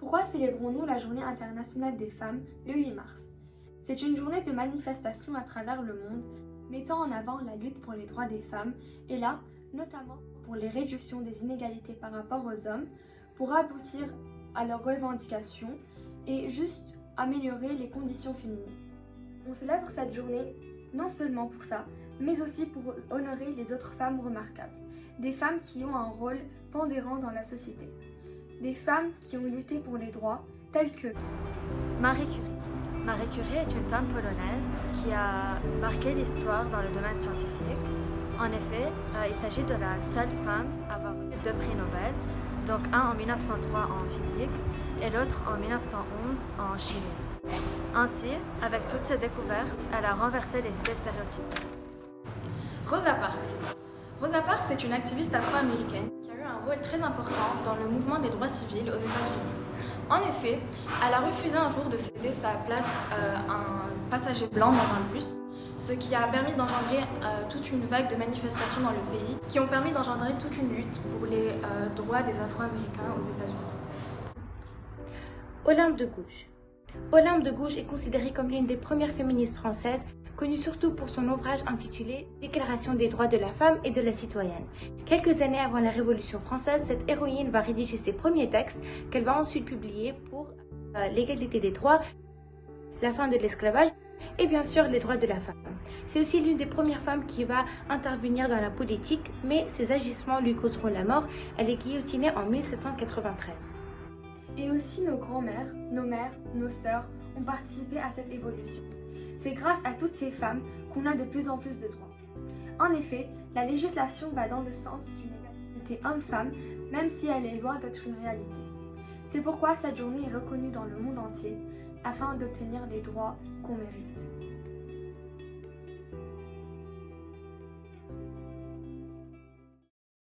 Pourquoi célébrons-nous la Journée internationale des femmes le 8 mars? C'est une journée de manifestation à travers le monde, mettant en avant la lutte pour les droits des femmes, et là, notamment pour les réductions des inégalités par rapport aux hommes, pour aboutir à leurs revendications et juste améliorer les conditions féminines. On célèbre cette journée non seulement pour ça, mais aussi pour honorer les autres femmes remarquables, des femmes qui ont un rôle pondérant dans la société, des femmes qui ont lutté pour les droits tels que Marie Curie. Marie Curie est une femme polonaise qui a marqué l'histoire dans le domaine scientifique. En effet, il s'agit de la seule femme à avoir reçu 2 prix Nobel, donc un en 1903 en physique et l'autre en 1911 en chimie. Ainsi, avec toutes ces découvertes, elle a renversé les idées stéréotypées. Rosa Parks. Rosa Parks est une activiste afro-américaine qui a eu un rôle très important dans le mouvement des droits civils aux États-Unis. En effet, elle a refusé un jour de céder sa place à un passager blanc dans un bus, ce qui a permis d'engendrer toute une vague de manifestations dans le pays, qui ont permis d'engendrer toute une lutte pour les droits des Afro-Américains aux États-Unis. Olympe de Gouges. Olympe de Gouges est considérée comme l'une des premières féministes françaises, connue surtout pour son ouvrage intitulé « Déclaration des droits de la femme et de la citoyenne ». Quelques années avant la Révolution française, cette héroïne va rédiger ses premiers textes qu'elle va ensuite publier pour l'égalité des droits, la fin de l'esclavage et bien sûr les droits de la femme. C'est aussi l'une des premières femmes qui va intervenir dans la politique, mais ses agissements lui causeront la mort. Elle est guillotinée en 1793. Et aussi nos grands-mères, nos mères, nos sœurs ont participé à cette évolution. C'est grâce à toutes ces femmes qu'on a de plus en plus de droits. En effet, la législation va dans le sens d'une égalité homme-femme, même si elle est loin d'être une réalité. C'est pourquoi cette journée est reconnue dans le monde entier, afin d'obtenir les droits qu'on mérite.